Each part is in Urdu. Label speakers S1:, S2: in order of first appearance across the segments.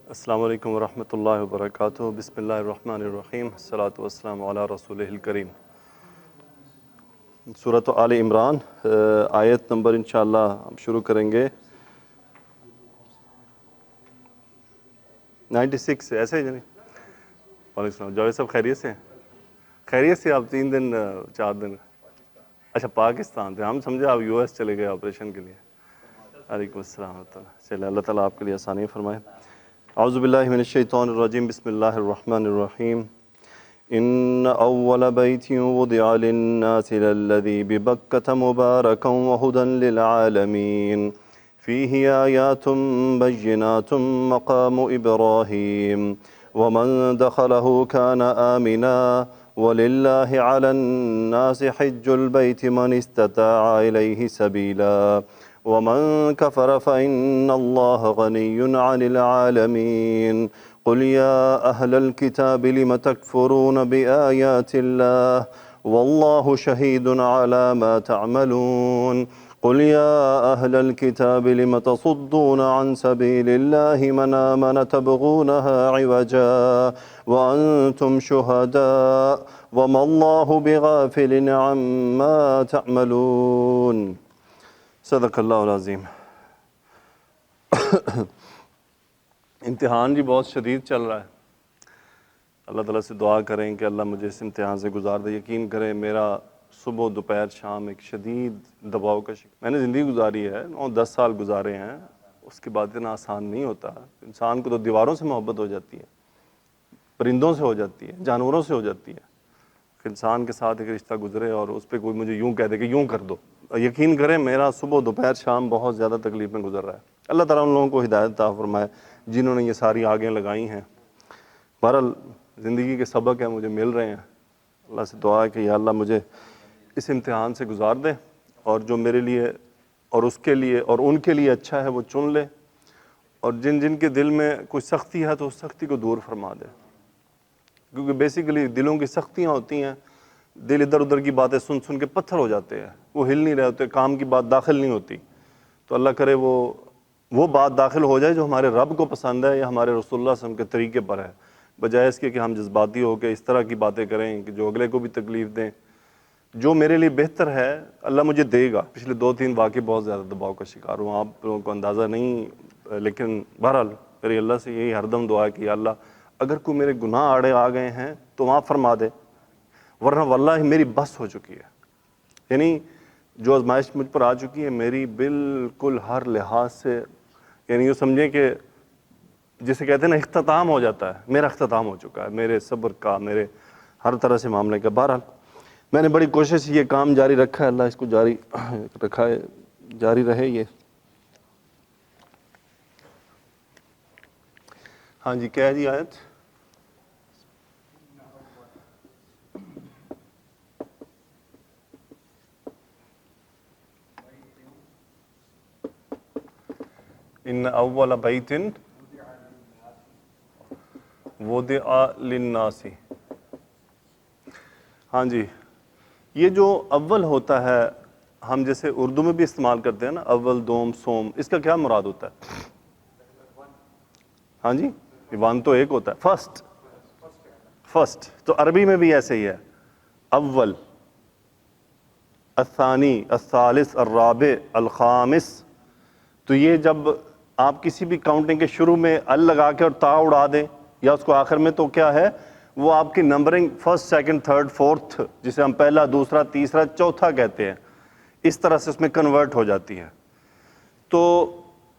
S1: السلام علیکم ورحمۃ اللہ وبرکاتہ۔ بسم اللہ الرحمن الرحیم، الصلاۃ والسلام علی رسولہ الکریم۔ سورۃ آل عمران آیت نمبر انشاءاللہ ہم شروع کریں گے 96 سے، ایسے ہی جنی۔ وعلیکم السلام، جاوید صاحب خیریت سے ہیں؟ خیریت سے؟ آپ 3 دن 4 دن اچھا پاکستان تھے، ہم سمجھے آپ یو ایس چلے گئے آپریشن کے لیے۔ وعلیکم السلام ورحمۃ اللہ۔ چلے اللہ تعالیٰ آپ کے لیے آسانی فرمائے۔ اعوذ باللہ من الشیطان الرجیم، بسم اللہ الرحمن الرحیم۔ ان اول بیت وضع للناس للذی ببکۃ مبارکا وہدی للعالمین فیہ آیات بینات مقام ابراہیم ومن دخلہ کان آمنا وللہ علی الناس حج البیت من استطاع الیہ سبیلا ومن كفر فإن الله غني عن العالمين قل يا أهل الكتاب لم تكفرون بآيات الله والله شهيد على ما تعملون قل يا أهل الكتاب لم تصدون عن سبيل الله من آمن تبغونها عوجا وأنتم شهداء وما الله بغافل عما تعملون۔ صدق اللہ العظیم۔ امتحان جی بہت شدید چل رہا ہے، اللہ تعالیٰ سے دعا کریں کہ اللہ مجھے اس امتحان سے گزار دے۔ یقین کریں میرا صبح دوپہر شام ایک شدید دباؤ کا میں نے زندگی گزاری ہے، 9-10 سال گزارے ہیں، اس کے بعد اتنا آسان نہیں ہوتا۔ انسان کو تو دیواروں سے محبت ہو جاتی ہے، پرندوں سے ہو جاتی ہے، جانوروں سے ہو جاتی ہے، انسان کے ساتھ ایک رشتہ گزرے اور اس پہ کوئی مجھے یوں کہہ دے کہ یوں کر دو۔ یقین کریں میرا صبح دوپہر شام بہت زیادہ تکلیف میں گزر رہا ہے۔ اللہ تعالیٰ ان لوگوں کو ہدایت عطا فرمائے جنہوں نے یہ ساری آگیں لگائی ہیں۔ بہرحال زندگی کے سبق ہیں مجھے مل رہے ہیں، اللہ سے دعا ہے کہ یا اللہ مجھے اس امتحان سے گزار دے، اور جو میرے لیے اور اس کے لیے اور ان کے لیے اچھا ہے وہ چن لے، اور جن جن کے دل میں کوئی سختی ہے تو اس سختی کو دور فرما دے، کیونکہ بیسیکلی دلوں کی سختیاں ہوتی ہیں، دل ادھر ادھر کی باتیں سن سن کے پتھر ہو جاتے ہیں، وہ ہل نہیں رہے ہوتے، کام کی بات داخل نہیں ہوتی۔ تو اللہ کرے وہ بات داخل ہو جائے جو ہمارے رب کو پسند ہے یا ہمارے رسول اللہ صلی اللہ علیہ وسلم کے طریقے پر ہے، بجائے اس کے کہ ہم جذباتی ہو کے اس طرح کی باتیں کریں کہ جو اگلے کو بھی تکلیف دیں۔ جو میرے لیے بہتر ہے اللہ مجھے دے گا۔ پچھلے 2-3 واقعے بہت زیادہ دباؤ کا شکار ہوں، آپ لوگوں کو اندازہ نہیں، لیکن بہرحال میری اللہ سے یہی ہر دم دعا ہے کہ یا اللہ اگر کوئی میرے گناہ آڑے آ گئے ہیں تو معاف فرما دے، ورنہ واللہ میری بس ہو چکی ہے۔ یعنی جو آزمائش مجھ پر آ چکی ہے میری بالکل ہر لحاظ سے، یعنی یہ سمجھیں کہ جسے کہتے ہیں نا اختتام ہو جاتا ہے، میرا اختتام ہو چکا ہے، میرے صبر کا، میرے ہر طرح سے معاملے کا۔ بہرحال میں نے بڑی کوشش یہ کام جاری رکھا ہے، اللہ اس کو جاری رکھا ہے، جاری رہے یہ۔ ہاں جی کہہ دی آیت۔ ان اول بیت وضع للناس، ہاں جی یہ جو اول ہوتا ہے ہم جیسے اردو میں بھی استعمال کرتے ہیں نا، اول دوم سوم، اس کا کیا مراد ہوتا ہے؟ ہاں جی ون تو ایک ہوتا ہے، فرسٹ، تو عربی میں بھی ایسے ہی ہے، اول، الثانی، الثالث، الرابع، الخامس۔ تو یہ جب آپ کسی بھی کاؤنٹنگ کے شروع میں ال لگا کے اور تا اڑا دیں یا اس کو آخر میں، تو کیا ہے وہ آپ کی numbering first, second, third, fourth, جسے ہم پہلا، دوسرا، تیسرا، چوتھا کہتے ہیں، اس طرح سے اس میں کنورٹ ہو جاتی ہے۔ تو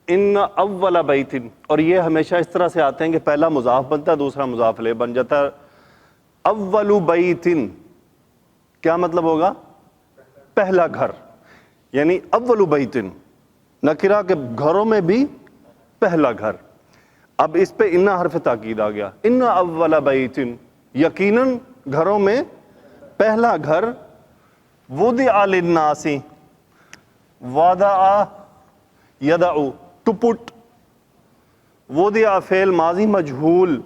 S1: ان اول بیت، اور یہ ہمیشہ اس طرح سے آتے ہیں کہ پہلا مضاف بنتا ہے، دوسرا مضاف الیہ بن جاتا ہے۔ اول بیت کیا مطلب ہوگا؟ پہلا گھر، یعنی اول بیت نکرہ کے گھروں میں بھی پہلا گھر۔ اب اس پہ ان حرف تاکید آ گیا، ان اول بیت، یقیناً گھروں میں پہلا گھر، وضع للناس، وضع یدعو، ٹو پٹ، وضع فعل ماضی مجہول،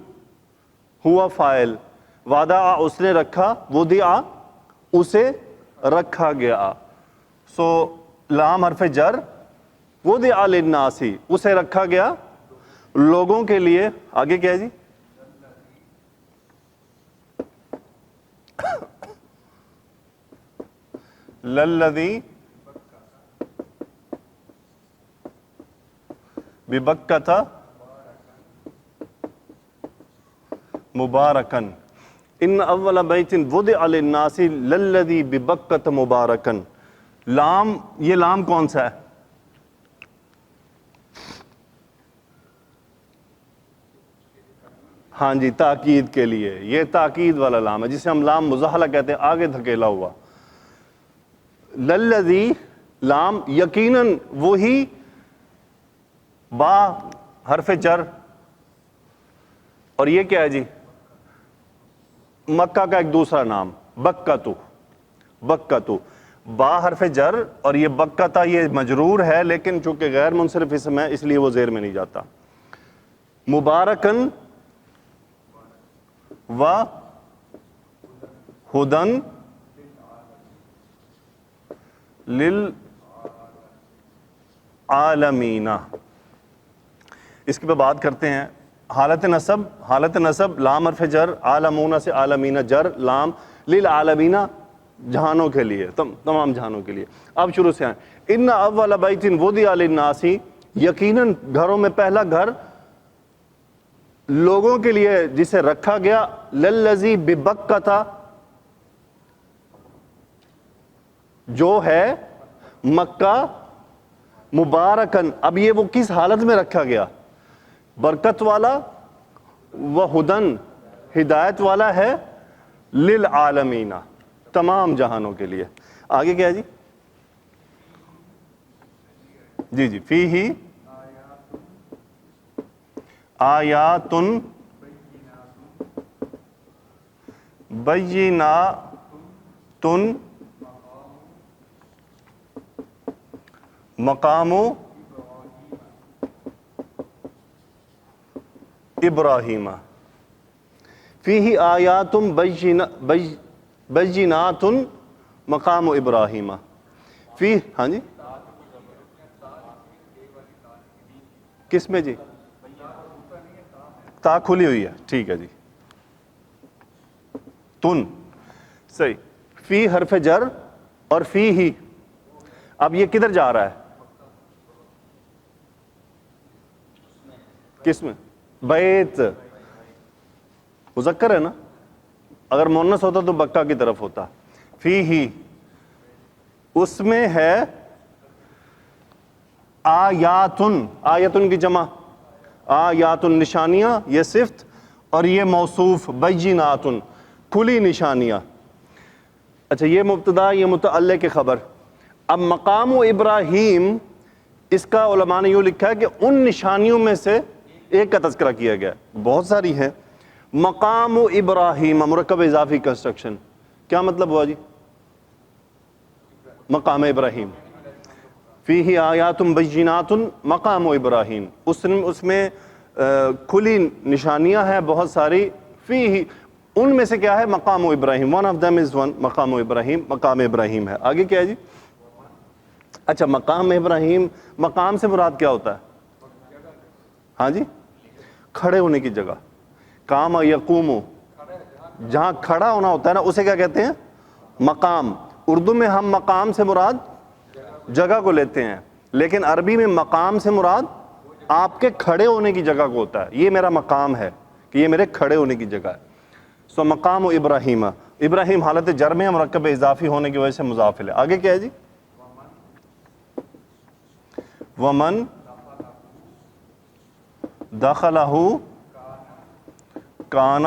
S1: ہوا فاعل، وضع اس نے رکھا، وضع اسے رکھا گیا، لام حرف جر، وضع للناس اسے رکھا گیا، لوگوں کے لیے. آگے کیا ہے جی؟ للذی ببکۃ مبارکن ان اول بیت وضع للناس للذی ببکۃ مبارکن. لام، یہ لام کون سا ہے؟ ہاں جی، تاکید کے لیے. یہ تاکید والا لام ہے جسے ہم لام مزاحلہ کہتے ہیں، آگے دھکیلا ہوا. للذی لام یقیناً وہی، با حرف جر، اور یہ کیا ہے جی؟ مکہ کا ایک دوسرا نام بکتو. بکتو با حرف جر، اور یہ بکتا یہ مجرور ہے لیکن چونکہ غیر منصرف اسم ہے اس لیے وہ زیر میں نہیں جاتا. مبارکن و ہدن للعالمین. اس کی پہ بات کرتے ہیں. حالت نصب، حالت نصب لام حرف جر، عالمون سے عالمین جر، لام للعالمین جہانوں کے لیے، تمام جہانوں کے لیے. اب شروع سے آئیں. ان اول بیت وضع للناس، یقیناً گھروں میں پہلا گھر لوگوں کے لیے جسے رکھا گیا، للذی ببکۃ جو ہے مکہ، مبارکن. اب یہ وہ کس حالت میں رکھا گیا؟ برکت والا، و ہدن ہدایت والا ہے، للعالمین تمام جہانوں کے لیے. آگے کیا ہے جی؟ جی جی، فیہ آیات بینات مقام ابراہیم. فیہ آیات بینات مقام ابراہیم. فی، ہاں جی کس میں جی؟ تا کھلی ہوئی ہے، ٹھیک ہے جی. تن صحیح. فی حرف جر اور فی ہی. اب یہ کدھر جا رہا ہے؟ کس میں؟ بیت مذکر ہے نا، اگر مؤنث ہوتا تو بکہ کی طرف ہوتا. فی ہی اس میں ہے آیاتن، آیتن کی جمع آیاتن نشانیاں، یہ صفت، اور یہ موصوف بیناتن کھلی نشانیاں. اچھا یہ مبتدا، یہ متعلق کی خبر. اب مقام ابراہیم اس کا علماء نے یوں لکھا ہے کہ ان نشانیوں میں سے ایک کا تذکرہ کیا گیا، بہت ساری ہیں. مقام ابراہیم مرکب اضافی کنسٹرکشن، کیا مطلب ہوا جی؟ مقام ابراہیم. فیہ آیات بینات مقام ابراہیم، اس میں کھلی نشانیاں ہیں بہت ساری. فیہ ان میں سے کیا ہے؟ مقام ابراہیم. One of them is one مقام ابراہیم، مقام ابراہیم ہے. آگے کیا ہے جی؟ اچھا مقام ابراہیم، مقام سے مراد کیا ہوتا ہے؟ ہاں جی کھڑے ہونے کی جگہ. قام یقوم، جہاں کھڑا ہونا ہوتا ہے نا اسے کیا کہتے ہیں؟ مقام. اردو میں ہم مقام سے مراد جگہ کو لیتے ہیں، لیکن عربی میں مقام سے مراد آپ کے کھڑے ہونے کی جگہ کو ہوتا ہے. یہ میرا مقام ہے کہ یہ میرے کھڑے ہونے کی جگہ ہے. سو مقام ابراہیم، ابراہیم حالت جر میں مرکب اضافی ہونے کی وجہ سے مضاف ہے. آگے کیا ہے جی؟ ومن دخلہ کان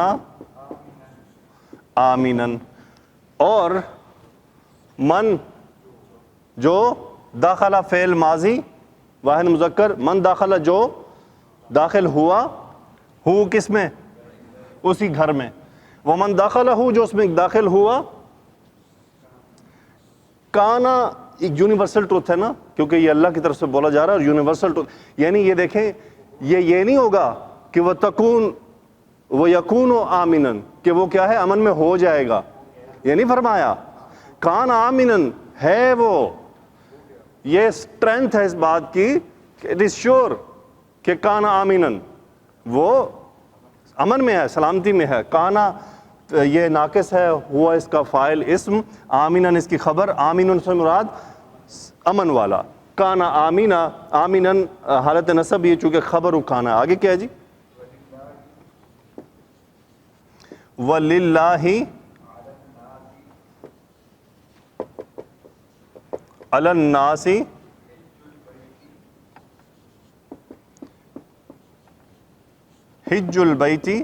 S1: آمنا، اور من جو داخلہ فعل ماضی واحد مذکر، من داخلہ جو داخل ہوا، ہو کس میں؟ اسی گھر میں. ومن داخلہ جو اس میں داخل ہوا، کانا ایک یونیورسل ٹروتھ ہے نا، کیونکہ یہ اللہ کی طرف سے بولا جا رہا ہے اور یونیورسل ٹروتھ. یعنی یہ دیکھیں یہ نہیں ہوگا کہ وہ تکون وہ یکون و آمنن، کہ وہ کیا ہے؟ امن میں ہو جائے گا. یہ نہیں فرمایا. کان آمنن ہے وہ. یہ اسٹرینتھ ہے اس بات کی کہ اٹ از شیور کہ کان آمنن وہ امن میں ہے، سلامتی میں ہے. کانا یہ ناقص ہے، ہوا اس کا فاعل اسم، آمینن اس کی خبر، آمینن سے مراد امن والا. کانا آمینہ، آمینن حالت نصب، یہ چونکہ خبر کانا. آگے کیا ہے جی؟ وَلِلَّهِ عَلَى النَّاسِ حِجُّ الْبَيْتِ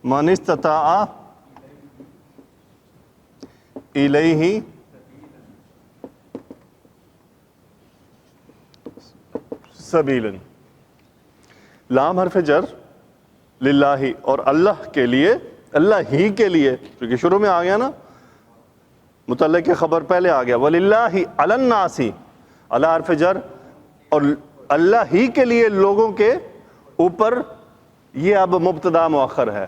S1: مَنِ اسْتَطَاعَ إِلَيْهِ سَبِيلًا. لام حرف جر، للہ اور اللہ کے لیے، اللہ ہی کے لیے، کیونکہ شروع میں آ گیا نا، متعلق خبر پہلے آ گیا. وَلِلَّهِ عَلَى النَّاسِ، اللہ حرف جر اور اللہ ہی کے لیے لوگوں کے اوپر. یہ اب مبتدا مؤخر ہے.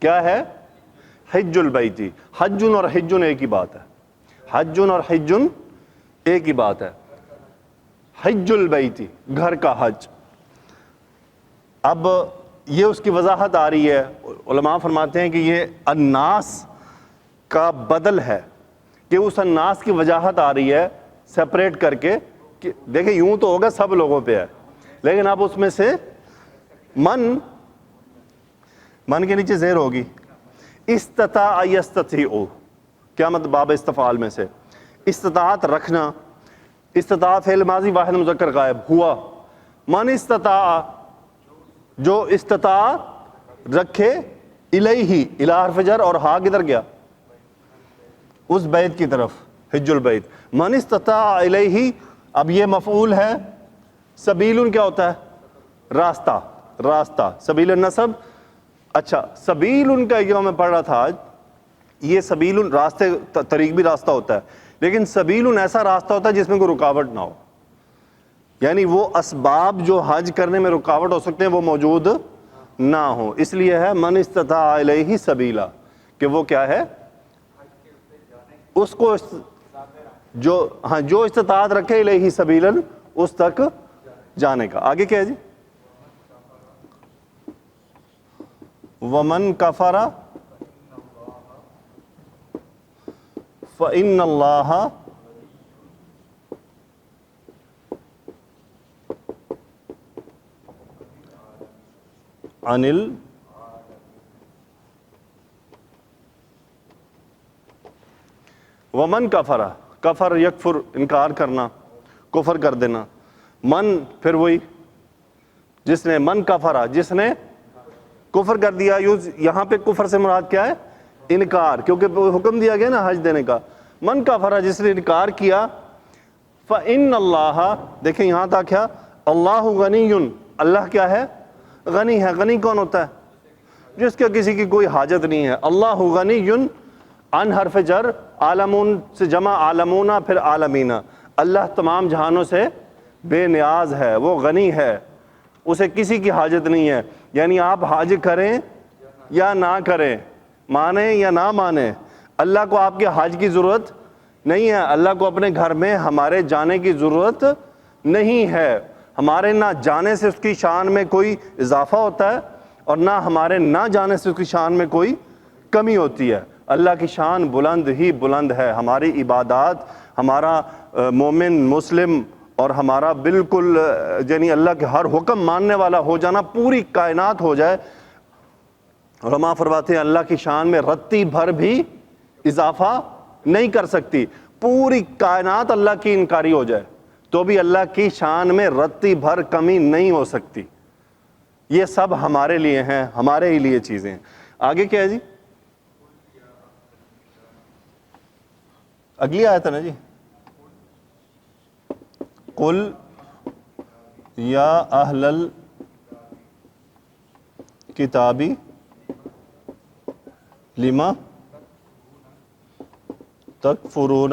S1: کیا ہے؟ حج البیتی. حجن اور حجن ایک ہی بات ہے. حجن اور حجن ایک ہی بات ہے. حج البیتی، گھر کا حج. اب یہ اس کی وضاحت آ رہی ہے. علماء فرماتے ہیں کہ یہ الناس کا بدل ہے، کہ اس الناس کی وجاہت آ رہی ہے سپریٹ کر کے کہ دیکھیں یوں تو ہوگا سب لوگوں پہ ہے، لیکن اب اس میں سے من کے نیچے زیر ہوگی. استطاع یستطیع، کیا مطلب؟ باب استفعال میں سے استطاعت رکھنا. استطاع فعل ماضی واحد مذکر غائب ہوا. من استطاع، جو استطاع رکھے، الیہ، الی حرف جر اور ہا کدھر گیا؟ اس بیت کی طرف، حج البیت. من استطاع الیہ، اب یہ مفعول ہے. سبیل کیا ہوتا ہے؟ راستہ، راستہ. سبیل النصب. اچھا، سبیل کا جو میں پڑھ رہا تھا آج، یہ سبیل راستے، طریق بھی راستہ ہوتا ہے، لیکن سبیل ایسا راستہ ہوتا ہے جس میں کوئی رکاوٹ نہ ہو. یعنی وہ اسباب جو حج کرنے میں رکاوٹ ہو سکتے ہیں وہ موجود نہ ہو. اس لیے ہے من استطاع الیہ سبیلا، کہ وہ کیا ہے؟ اس کو جو استطاعت رکھے الیہ سبیلا، اس تک جانے کا. آگے کیا ہے جی؟ ومن کفر فإن اللہ انل ومن کفر، کفر یکفر انکار کرنا، کفر کر دینا. من پھر وہی جس نے، من کفرا جس نے کفر کر دیا. یہاں پہ کفر سے مراد کیا ہے؟ انکار، کیونکہ حکم دیا گیا نا حج دینے کا. من کفرا جس نے انکار کیا. فإن اللہ، دیکھیں یہاں تک کیا؟ اللہ غنی، اللہ کیا ہے؟ غنی ہے. غنی کون ہوتا ہے؟ جس کا کسی کی کوئی حاجت نہیں ہے. اللہ غنی، ان حرف جر، عالمون سے جمع عالمون پھر عالمین. اللہ تمام جہانوں سے بے نیاز ہے، وہ غنی ہے، اسے کسی کی حاجت نہیں ہے. یعنی آپ حج کریں یا نہ کریں، مانیں یا نہ مانیں، اللہ کو آپ کے حج کی ضرورت نہیں ہے. اللہ کو اپنے گھر میں ہمارے جانے کی ضرورت نہیں ہے. ہمارے نہ جانے سے اس کی شان میں کوئی اضافہ ہوتا ہے اور نہ ہمارے نہ جانے سے اس کی شان میں کوئی کمی ہوتی ہے. اللہ کی شان بلند ہی بلند ہے. ہماری عبادات، ہمارا مومن مسلم اور ہمارا بالکل یعنی اللہ کے ہر حکم ماننے والا ہو جانا، پوری کائنات ہو جائے. علماء فرماتے ہیں اللہ کی شان میں رتی بھر بھی اضافہ نہیں کر سکتی. پوری کائنات اللہ کی انکاری ہو جائے تو بھی اللہ کی شان میں رتی بھر کمی نہیں ہو سکتی. یہ سب ہمارے لیے ہیں، ہمارے ہی لیے چیزیں ہیں. آگے کیا ہے جی؟ اگلی آیت ہے نا جی. قل یا اہل الکتاب لما تکفرون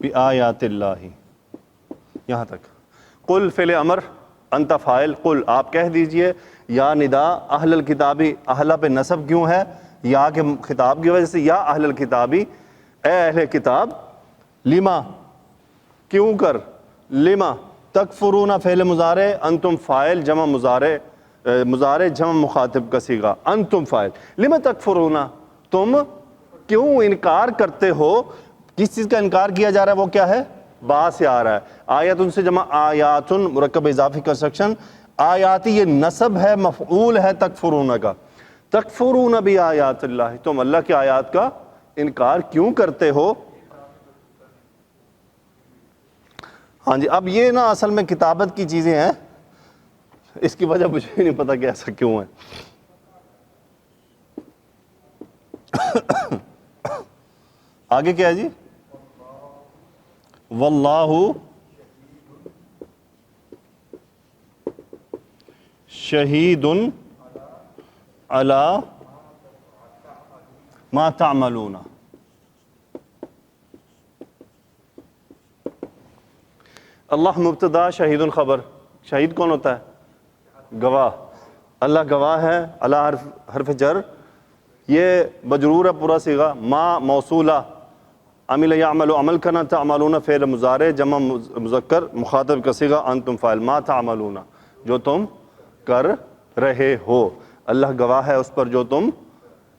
S1: بآیات اللہ. یہاں تک. قل فعل امر، انت فاعل. قل آپ کہہ دیجئے، یا ندا اہل الکتابی، اہل پہ نصب کیوں ہے؟ یا کے خطاب کی وجہ سے، یا اہل الکتابی، اے اہل کتاب، لما کیوں کر، لما تکفرون فعل مضارع، انتم فاعل جمع مضارع جمع مخاطب کا صیغہ، انتم فاعل، لما تکفرون، تم کیوں انکار کرتے ہو، کس چیز کا انکار کیا جا رہا ہے، وہ کیا ہے، با سے آ رہا ہے، آیاتن سے جمع آیاتن، مرکب اضافی کنسٹرکشن، آیاتی یہ نسب ہے، مفعول ہے تکفرون کا، تکفرون بھی آیات اللہ، تم اللہ کی آیات کا انکار کیوں کرتے ہو۔ ہاں جی، اب یہ نا اصل میں کتابت کی چیزیں ہیں، اس کی وجہ مجھے نہیں پتا کہ ایسا کیوں ہے۔ آگے کیا ہے جی، واللہ شہید علی ما تعملون، اللہ مبتدا، شہید خبر، شہید کون ہوتا ہے، گواہ، اللہ گواہ ہے، اللہ حرف جر، یہ مجرور ہے پورا صیغہ، ما موصولہ، عمل یعمل عمل کرنا، تعملون فعل مضارع جمع مذکر مخاطب کا صیغہ، انتم فاعل، ما تعملون جو تم کر رہے ہو، اللہ گواہ ہے اس پر جو تم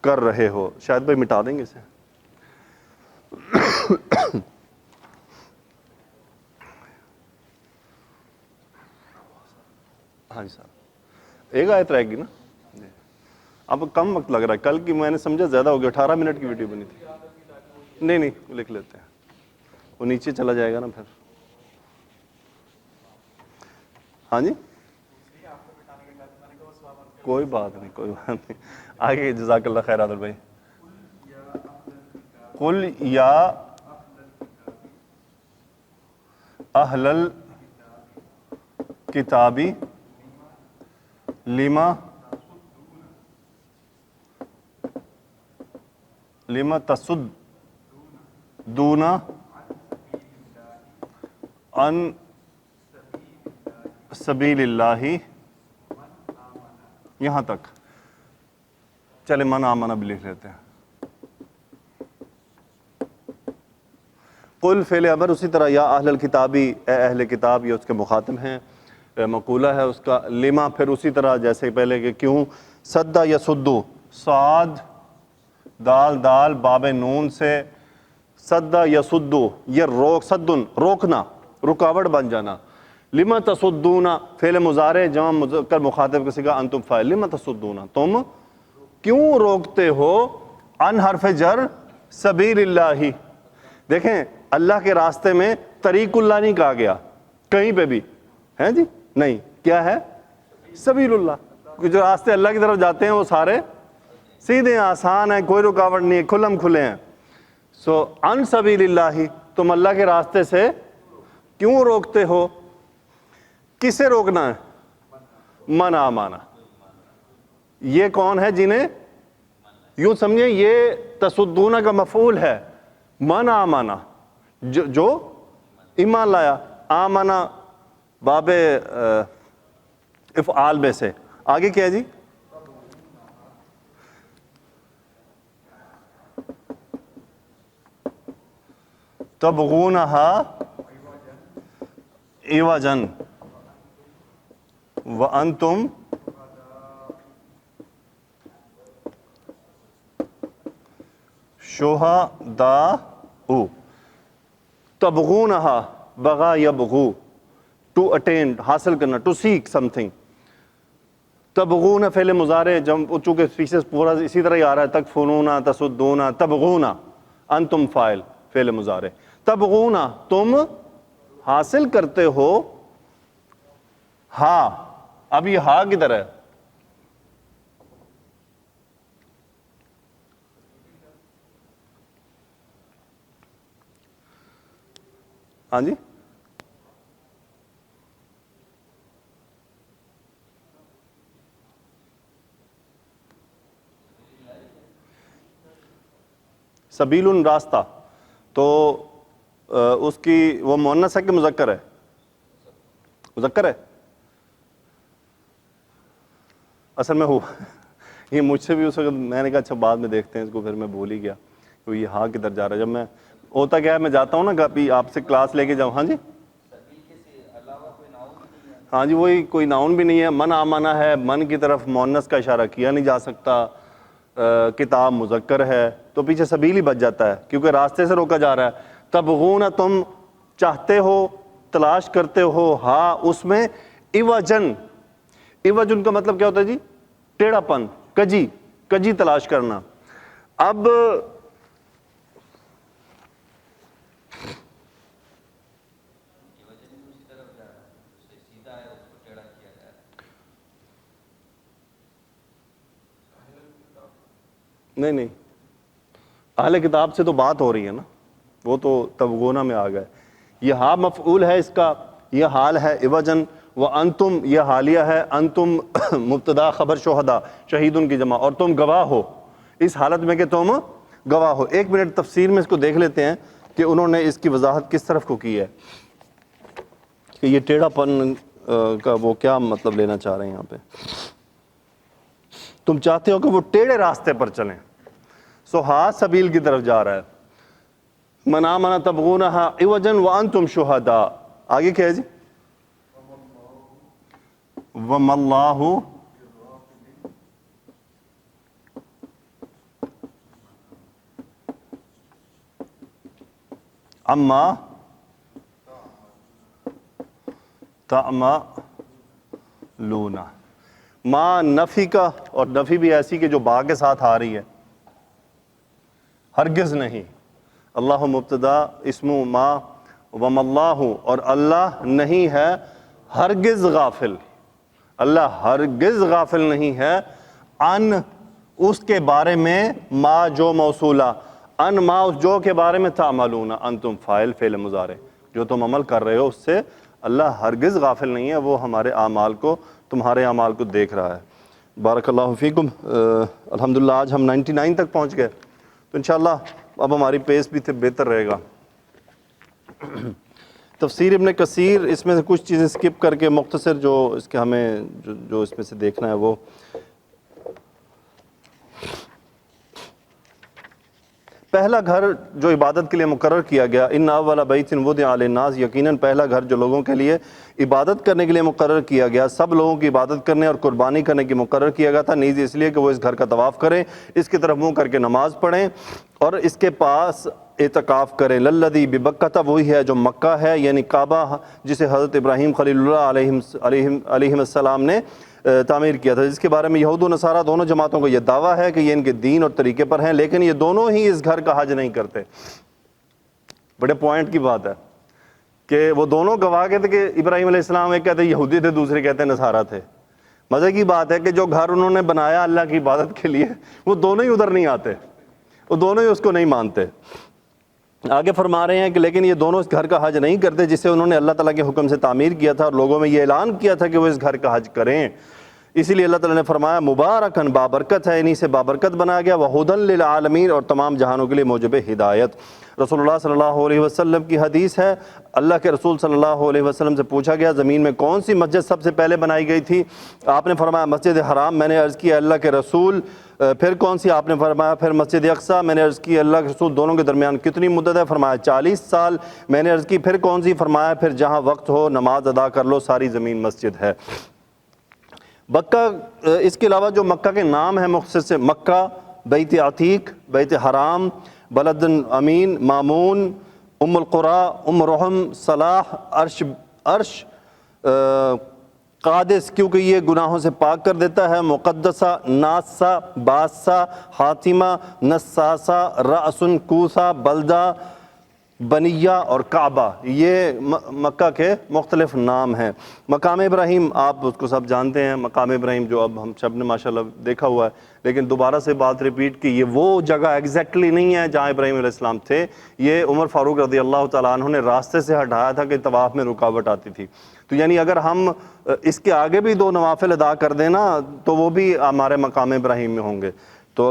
S1: کر رہے ہو۔ شاید بھائی مٹا دیں گے اسے، ہاں جی صاحب ایک آیت رہے گی نا، اب کم وقت لگ رہا ہے، کل کی میں نے سمجھا زیادہ ہو گیا، 18 منٹ کی ویڈیو بنی تھی، نہیں لکھ لیتے ہیں، وہ نیچے چلا جائے گا نا پھر۔ ہاں جی کوئی بات نہیں، آگے جزاک اللہ خیر عادل بھائی۔ قل یا اہل الکتابی لما تصدون عن سبیل اللہ، یہاں تک چلے من آمنہ بھی لکھ لیتے ہیں۔ قل فعل امر، اسی طرح یا اہل الکتابی، اے اہل کتاب، یہ اس کے مخاطب ہیں، مقولہ ہے اس کا، لما پھر اسی طرح جیسے پہلے کہ کیوں، صد یصدو، صاد دال دال باب نون سے، صد یصدو یہ صدن روکنا، رکاوٹ بن جانا، لما تصدون فعل مضارع جمع مذکر مخاطب کا صیغہ، انتم فاعل، لما تصدون تم کیوں روکتے ہو، ان حرف جر سبیل اللہ، دیکھیں اللہ کے راستے میں طریق اللہ نہیں کہا گیا کہیں پہ بھی، ہے جی نہیں، کیا ہے، سبیل اللہ، جو راستے اللہ کی طرف جاتے ہیں وہ سارے سیدھے ہیں، آسان ہیں، کوئی رکاوٹ نہیں ہے، کھلم کھلے ہیں۔ سو ان سبیل اللہ، تم اللہ کے راستے سے کیوں روکتے ہو، کسے روکنا ہے، من آمانا، یہ کون ہے جنہیں، یوں سمجھیں یہ تصدون کا مفعول ہے، من آمانا جو ایمان لایا، آمنا باب افعال میں سے۔ آگے کیا ہے جی، تبغونہا عوجا وانتم شہداء، تبغونہا بغا یبغو، ٹو اٹین، حاصل کرنا، ٹو سیک سم تھنگ، تبغون فعل مضارع جب چونکہ فیسز پورا اسی طرح ہی آ رہا ہے، تکفرون تصدون تبغون، انتم فاعل فعل مضارع، تبغون تم حاصل کرتے ہو، ہاں اب یہ ہاں کدھر ہے، ہاں جی سبیل راستہ، تو اس کی وہ مؤنث ہے کہ مذکر ہے، مذکر ہے، اصل میں ہوا یہ مجھ سے بھی اس وقت میں نے کہا اچھا بعد میں دیکھتے ہیں اس کو، پھر میں بھول ہی گیا کہ یہ ہاں کدھر جا رہا ہے. جب میں ہوتا کیا ہے میں جاتا ہوں نا کبھی آپ سے کلاس لے کے جاؤں. ہاں جی ہاں جی وہی کوئی ناؤن بھی نہیں ہے. من آمنہ ہے، من کی طرف مؤنث کا اشارہ کیا نہیں جا سکتا. کتاب مذکر ہے تو پیچھے سبیل ہی بچ جاتا ہے کیونکہ راستے سے روکا جا رہا ہے. تبغون تم چاہتے ہو، تلاش کرتے ہو، ہاں اس میں عوجن. عوجن کا مطلب کیا ہوتا ہے جی؟ ٹیڑھا پن، کجی، کجی تلاش کرنا. اب نہیں اہل کتاب سے تو بات ہو رہی ہے نا، وہ تو تبغونہ میں آ گئے. یہ ہاں مفعول ہے اس کا، یہ حال ہے عوجن. وانتم یہ حالیہ ہے، انتم مبتدا خبر شہداء، شہیدن کی جمع، اور تم گواہ ہو اس حالت میں کہ تم گواہ ہو. 1 منٹ تفسیر میں اس کو دیکھ لیتے ہیں کہ انہوں نے اس کی وضاحت کس طرف کو کی ہے کہ یہ ٹیڑھا پن کا وہ کیا مطلب لینا چاہ رہے ہیں یہاں پہ. تم چاہتے ہو کہ وہ ٹیڑھے راستے پر چلیں. سو ہاں سبیل کی طرف جا رہا ہے. من آمن تبغونہا عوجا وانتم شہداء. آگے کیا ہے جی؟ وما اللہ اما تعملون. ما نفی کا، اور نفی بھی ایسی کہ جو با کے ساتھ آ رہی ہے، ہرگز نہیں. اللہ مبتدا اسم ما، وما اللہ، اور اللہ نہیں ہے ہرگز غافل. اللہ ہرگز غافل نہیں ہے ان اس کے بارے میں، ما جو موصولہ، ان ما اس جو کے بارے میں، تعملون انتم فاعل فعل مضارع، جو تم عمل کر رہے ہو اس سے اللہ ہرگز غافل نہیں ہے. وہ ہمارے اعمال کو، تمہارے اعمال کو دیکھ رہا ہے. بارک اللہ فیکم. الحمدللہ آج ہم 99 تک پہنچ گئے تو انشاءاللہ اب ہماری پیس بھی بہتر رہے گا. تفسیر ابن کثیر، اس میں سے کچھ چیزیں سکپ کر کے مختصر جو اس کے ہمیں جو اس میں سے دیکھنا ہے وہ پہلا گھر جو عبادت کے لیے مقرر کیا گیا، ان اول بیت وضع للناس، یقیناً پہلا گھر جو لوگوں کے لیے عبادت کرنے کے لیے مقرر کیا گیا، سب لوگوں کی عبادت کرنے اور قربانی کرنے کی مقرر کیا گیا تھا، نیز اس لیے کہ وہ اس گھر کا طواف کریں، اس کی طرف منہ کر کے نماز پڑھیں اور اس کے پاس اعتکاف کریں. للذی ببکہ، وہی ہے جو مکہ ہے، یعنی کعبہ جسے حضرت ابراہیم خلیل اللہ علیہ السلام نے تعمیر کیا تھا، جس کے بارے میں یہود و نصارہ دونوں جماعتوں کو یہ دعویٰ ہے کہ یہ ان کے دین اور طریقے پر ہیں، لیکن یہ دونوں ہی اس گھر کا حج نہیں کرتے. بڑے پوائنٹ کی بات ہے کہ وہ دونوں گواہ کہتے کہ ابراہیم علیہ السلام ایک کہتے یہودی تھے، دوسرے کہتے نصارہ تھے. مزے کی بات ہے کہ جو گھر انہوں نے بنایا اللہ کی عبادت کے لیے، وہ دونوں ہی ادھر نہیں آتے، وہ دونوں ہی اس کو نہیں مانتے. آگے فرما رہے ہیں کہ لیکن یہ دونوں اس گھر کا حج نہیں کرتے جسے انہوں نے اللہ تعالیٰ کے حکم سے تعمیر کیا تھا، اور لوگوں میں یہ اعلان کیا تھا کہ وہ اس گھر کا حج کریں. اسی لیے اللہ تعالیٰ نے فرمایا مبارکن، بابرکت ہے، انہی سے بابرکت بنایا گیا، وہدن للعالمین، اور تمام جہانوں کے لیے موجب ہدایت. رسول اللہ صلی اللہ علیہ وسلم کی حدیث ہے، اللہ کے رسول صلی اللہ علیہ وسلم سے پوچھا گیا زمین میں کون سی مسجد سب سے پہلے بنائی گئی تھی؟ آپ نے فرمایا مسجد حرام. میں نے عرض کیا اللہ کے رسول پھر کون سی؟ آپ نے فرمایا پھر مسجد اقصیٰ. میں نے عرض کی اللہ کے رسول دونوں کے درمیان کتنی مدت ہے؟ فرمایا 40 سال. میں نے عرض کی پھر کون سی؟ فرمایا پھر جہاں وقت ہو نماز ادا کر لو، ساری زمین مسجد ہے. مکہ، اس کے علاوہ جو مکہ کے نام ہیں مختصر سے، مکہ، بیت عتیق، بیت حرام، بلد امین، مامون، ام القریٰ، ام رحم، صلاح، عرش، قادس کیونکہ یہ گناہوں سے پاک کر دیتا ہے، مقدسہ، ناسہ، باسہ، حاتمہ، نساسہ، رأسن، کوسہ، بلدہ، بنیہ اور کعبہ. یہ مکہ کے مختلف نام ہیں. مقام ابراہیم آپ اس کو سب جانتے ہیں، مقام ابراہیم جو اب ہم سب نے ماشاءاللہ دیکھا ہوا ہے، لیکن دوبارہ سے بات ریپیٹ کی، یہ وہ جگہ ایگزیکٹلی نہیں ہے جہاں ابراہیم علیہ السلام تھے. یہ عمر فاروق رضی اللہ تعالیٰ عنہ نے راستے سے ہٹایا تھا کہ طواف میں رکاوٹ آتی تھی. تو یعنی اگر ہم اس کے آگے بھی 2 نوافل ادا کر دیں نا تو وہ بھی ہمارے مقام ابراہیم میں ہوں گے. تو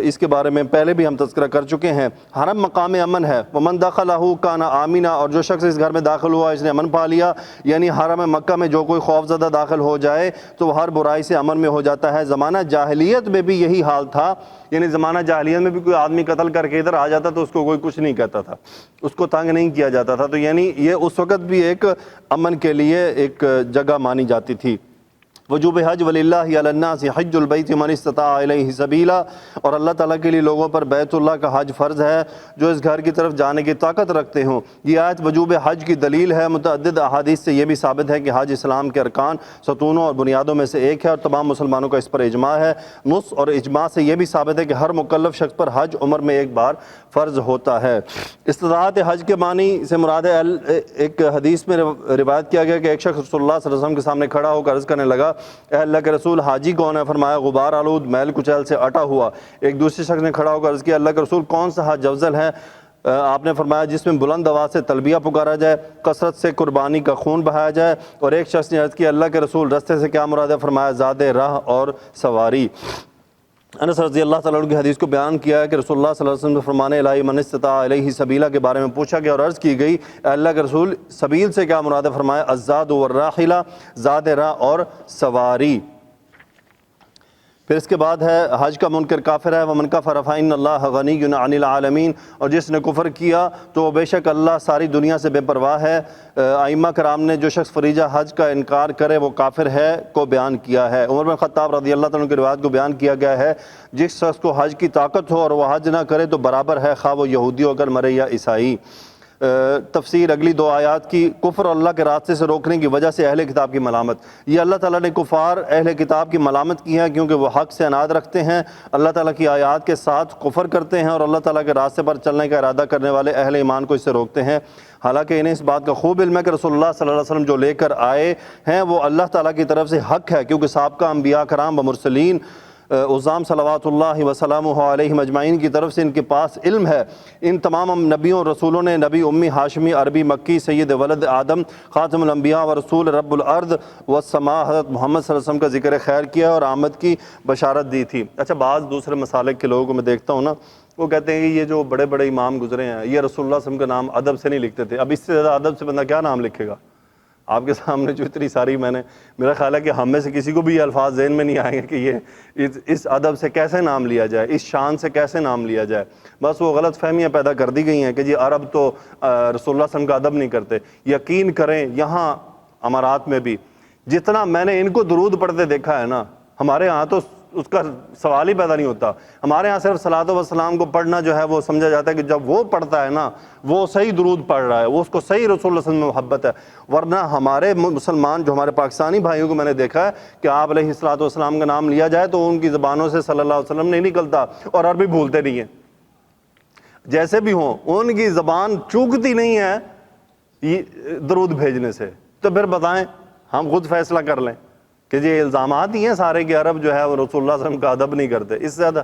S1: اس کے بارے میں پہلے بھی ہم تذکرہ کر چکے ہیں۔ حرم مقام امن ہے، ومن دخلہ کان آمنا، اور جو شخص اس گھر میں داخل ہوا اس نے امن پا لیا، یعنی حرم مکہ میں جو کوئی خوف زدہ داخل ہو جائے تو وہ ہر برائی سے امن میں ہو جاتا ہے۔ زمانہ جاہلیت میں بھی یہی حال تھا، یعنی زمانہ جاہلیت میں بھی کوئی آدمی قتل کر کے ادھر آ جاتا تو اس کو کوئی کچھ نہیں کہتا تھا، اس کو تنگ نہیں کیا جاتا تھا، تو یعنی یہ اس وقت بھی ایک امن کے لیے ایک جگہ مانی جاتی تھی۔ وجوب حج وللہ علی الناس حج البیت من استطاع الیہ سبیلا، اور اللہ تعالیٰ کے لیے لوگوں پر بیت اللہ کا حج فرض ہے جو اس گھر کی طرف جانے کی طاقت رکھتے ہوں۔ یہ آیت وجوب حج کی دلیل ہے۔ متعدد احادیث سے یہ بھی ثابت ہے کہ حج اسلام کے ارکان، ستونوں اور بنیادوں میں سے ایک ہے اور تمام مسلمانوں کا اس پر اجماع ہے۔ نص اور اجماع سے یہ بھی ثابت ہے کہ ہر مکلف شخص پر حج عمر میں ایک بار فرض ہوتا ہے۔ استطاعت حج کے معنی سے مراد ہے، ایک حدیث میں روایت کیا گیا کہ ایک شخص رسول اللہ صلی اللہ علیہ وسلم کے سامنے کھڑا ہو کر عرض کرنے لگا، اے اللہ کے رسول حاجی کون ہے؟ فرمایا غبار آلود میل کچیل سے اٹا ہوا۔ ایک دوسرے شخص نے کھڑا ہو کر عرض کیا، اللہ کے رسول کون سا حج افضل ہے؟ آپ نے فرمایا جس میں بلند آواز سے تلبیہ پکارا جائے، کثرت سے قربانی کا خون بہایا جائے۔ اور ایک شخص نے عرض کیا، اللہ کے رسول رستے سے کیا مراد ہے؟ فرمایا زاد راہ اور سواری۔ انس رضی اللہ تعالیٰ عنہ کی حدیث کو بیان کیا ہے کہ رسول اللہ صلی اللہ علیہ وسلم کے فرمان الہی من استطاع الیہ سبیلا کے بارے میں پوچھا گیا اور عرض کی گئی، اے اللہ کے رسول سبیل سے کیا مراد ہے؟ فرمایا الزاد والراحلہ، زاد راہ اور سواری۔ پھر اس کے بعد ہے حج کا منکر کافر ہے، ومن کفر فإن اللہ غنی عن العالمین، اور جس نے کفر کیا تو بے شک اللہ ساری دنیا سے بے پرواہ ہے۔ ائمہ کرام نے جو شخص فریضہ حج کا انکار کرے وہ کافر ہے کو بیان کیا ہے۔ عمر بن خطاب رضی اللہ تعالیٰ عنہ کی روایت کو بیان کیا گیا ہے، جس شخص کو حج کی طاقت ہو اور وہ حج نہ کرے تو برابر ہے، خواہ وہ یہودی ہو کر مرے یا عیسائی۔ تفسیر اگلی دو آیات کی، کفر اور اللہ کے راستے سے روکنے کی وجہ سے اہل کتاب کی ملامت۔ یہ اللہ تعالیٰ نے کفار اہل کتاب کی ملامت کی ہے کیونکہ وہ حق سے اناد رکھتے ہیں، اللہ تعالیٰ کی آیات کے ساتھ کفر کرتے ہیں اور اللہ تعالیٰ کے راستے پر چلنے کا ارادہ کرنے والے اہل ایمان کو اس سے روکتے ہیں، حالانکہ انہیں اس بات کا خوب علم ہے کہ رسول اللہ صلی اللہ علیہ وسلم جو لے کر آئے ہیں وہ اللہ تعالیٰ کی طرف سے حق ہے، کیونکہ سابقہ انبیاء کرام و مرسلین عظام صلوات اللہ وسلامہ علیہم اجمعین کی طرف سے ان کے پاس علم ہے۔ ان تمام نبیوں اور رسولوں نے نبی امی ہاشمی عربی مکی سید ولد آدم خاتم الانبیاء و رسول رب الارض والسماء حضرت محمد صلی اللہ علیہ وسلم کا ذکر خیر کیا اور آمد کی بشارت دی تھی۔ اچھا، بعض دوسرے مسالک کے لوگوں کو میں دیکھتا ہوں نا، وہ کہتے ہیں کہ یہ جو بڑے بڑے امام گزرے ہیں یہ رسول اللہ صلی اللہ علیہ وسلم کا نام ادب سے نہیں لکھتے تھے، اب اس سے زیادہ ادب سے بندہ کیا نام لکھے گا؟ آپ کے سامنے جو اتنی ساری میرا خیال ہے کہ ہم میں سے کسی کو بھی یہ الفاظ ذہن میں نہیں آئیں گے کہ یہ اس ادب سے کیسے نام لیا جائے، اس شان سے کیسے نام لیا جائے۔ بس وہ غلط فہمیاں پیدا کر دی گئی ہیں کہ جی عرب تو رسول اللہ صلی اللہ علیہ وسلم کا ادب نہیں کرتے۔ یقین کریں یہاں امارات میں بھی جتنا میں نے ان کو درود پڑھتے دیکھا ہے نا، ہمارے ہاں تو اس کا سوال ہی پیدا نہیں ہوتا۔ ہمارے ہاں صرف صلاۃ و سلام کو پڑھنا جو ہے وہ سمجھا جاتا ہے کہ جب وہ پڑھتا ہے نا وہ صحیح درود پڑھ رہا ہے، وہ اس کو صحیح رسول اللہ صلی اللہ علیہ وسلم میں محبت ہے۔ ورنہ ہمارے مسلمان جو ہمارے پاکستانی بھائیوں کو میں نے دیکھا ہے کہ آپ علیہ الصلوۃ والسلام کا نام لیا جائے تو ان کی زبانوں سے صلی اللہ علیہ وسلم نہیں نکلتا، اور عربی بھولتے نہیں ہیں، جیسے بھی ہوں ان کی زبان چوکتی نہیں ہے درود بھیجنے سے۔ تو پھر بتائیں، ہم خود فیصلہ کر لیں کہ یہ الزامات ہی ہیں سارے کہ عرب جو ہے وہ رسول اللہ صلی اللہ علیہ وسلم کا ادب نہیں کرتے، اس سے زیادہ